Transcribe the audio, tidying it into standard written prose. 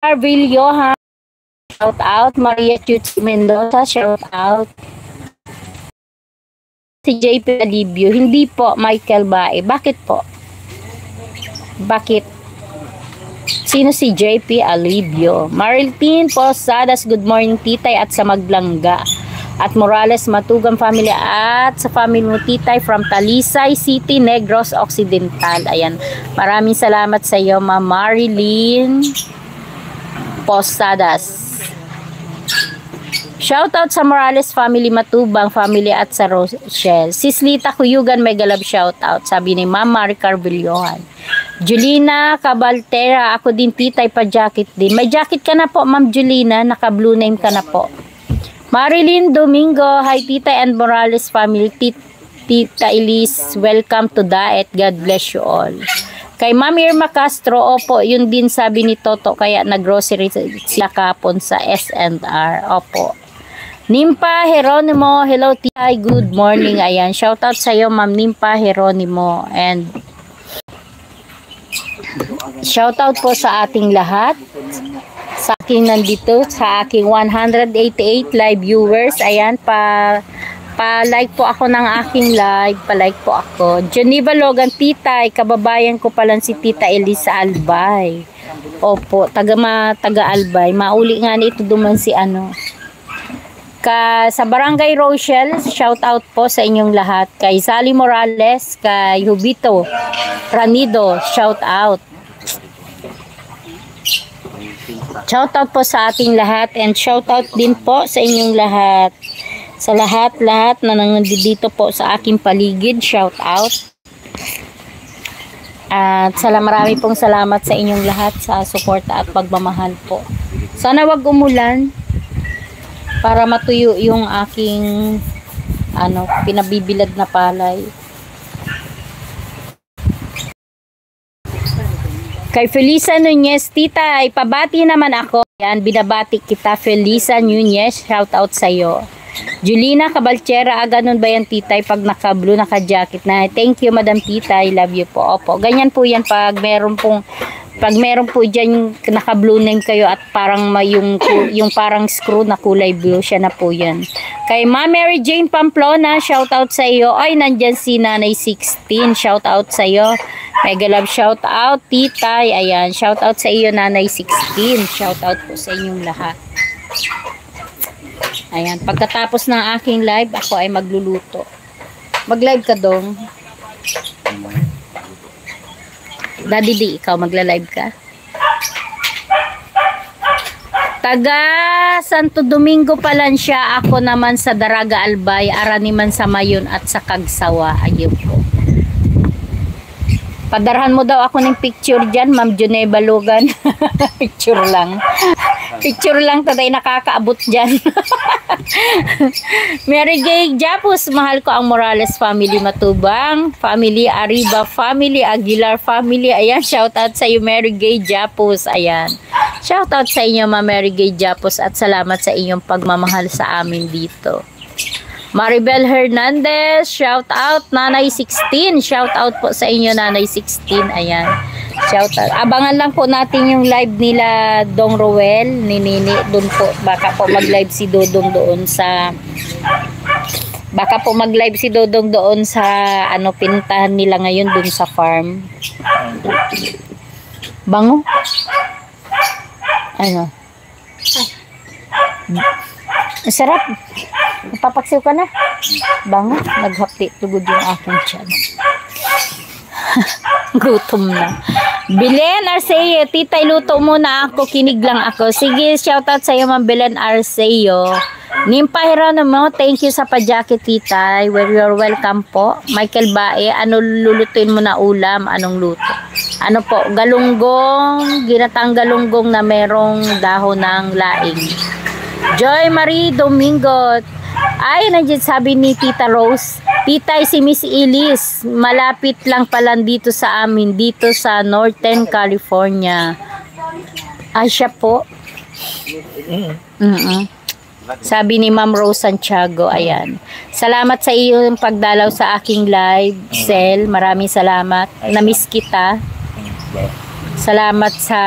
Carvillo, ha? Shout out. Maria Chuchi Mendoza, shout out. Si JP Alibio, hindi po Michael Bae. Bakit po? Bakit? Sino si JP Alibio? Marilyn Posadas, good morning titay at sa Maglangga. At Morales Matugang family at sa family mo titay from Talisay City, Negros Occidental. Ayan. Maraming salamat sa iyo, Ma'am Marilyn Posadas. Shoutout sa Morales family, Matubang family at sa Rochelle. Sislita Kuyugan, may galab shoutout. Sabi ni Ma'am Mari Carvillohan. Julina Cabaltera, ako din titay pa jacket din. May jacket ka na po, Ma'am Julina. Naka blue name ka na po. Marilyn Domingo, hi titay and Morales family. Tita Elise, welcome to Daet. God bless you all. Kay Ma'am Irma Castro, opo, yun din sabi ni Toto, kaya nag-grocery sila kapon sa S&R. Opo. Nimpa Heronimo, hello Titay, good morning. Ayan, shoutout sa iyo Ma'am Nimpa Heronimo. And shoutout po sa ating lahat. Sa aking nandito, sa aking 188 live viewers. Ayan, pa-like po ako ng aking live. Pa-like po ako. Geneva Logan, Titay, kababayan ko pala si Tita Elisa Albay. Opo, taga Albay. Mauli nga ito duman si ano. Sa Barangay Rochelle, shout out po sa inyong lahat. Kay Sally Morales, kay Hubito Ranido, shout out. Shout out po sa ating lahat and shout out din po sa inyong lahat. Sa lahat na nandito po sa aking paligid, shout out. At marami pong salamat sa inyong lahat sa suporta at pagmamahal po. Sana wag umulan para matuyo yung aking pinabibilad na palay. Kay Felisa Nunez, titay, pabati naman ako. Yan, binabati kita, Felisa Nunez, shout out sa iyo. Julina Cabalchera, ganun ba yan titay pag naka-blue, naka-jacket na? Thank you Madam Titay, love you po. Opo, ganyan po yan pag meron po dyan naka-blue name kayo at parang may yung parang screw na kulay blue, siya na po yan. Kay Ma Mary Jane Pamplona, shout out sa iyo. Ay, nandyan si Nanay 16, shout out sa iyo. Mega love shout out titay. Ayan, shout out sa iyo Nanay 16. Shout out po sa inyong lahat. Ayan, pagkatapos ng aking live, ako ay magluluto. Mag-live ka dong. Daddy D, ikaw magla-live ka? Taga Santo Domingo pala siya. Ako naman sa Daraga Albay, Araniman sa Mayon at sa Kagsawa. Ayun po. Padarhan mo daw ako ng picture dyan, Ma'am Geneva Logan. Picture lang. Picture lang, taday nakakaabot dyan. Mary Gay Japus, mahal ko ang Morales family, Matubang family, Arriba family, Aguilar family. Ayan, shout out sa iyo Mary Gay Japus. Ayan, shout out sa inyo Mary Gay Japus at salamat sa inyong pagmamahal sa amin dito. Maribel Hernandez, shout out. Nanay 16, shout out po sa inyo Nanay 16. Ayan, shout out. Abangan lang po natin yung live nila Dong Roel ni Nini doon po. Baka po mag-live si Dodong doon sa pintahan nila ngayon doon sa farm. Bango. Ano? Sarap. Papaksiw ka na. Bango. Naghapti. Tugod yung aking tiyan. Gutom na. Belen Arceo. Titay, luto muna ako. Kinig lang ako. Sige, shoutout sa iyo Ma'am Belen Arceo. Nimpa Heronimo, thank you sa pa-jacket titay. Where you're welcome po. Michael Bae, ano lulutuin mo na ulam? Anong luto? Ano po? Galunggong. Ginatang galunggong na merong dahon ng laing. Joy Marie Domingo. Ay, nandiyan sabi ni Tita Rose. Titay, si Miss Elise. Malapit lang pala dito sa amin. Dito sa Northern California. Ay, siya po. Sabi ni Ma'am Rose Santiago. Ayan. Salamat sa iyong pagdalaw sa aking live. Sel, maraming salamat. Namiss kita. Salamat sa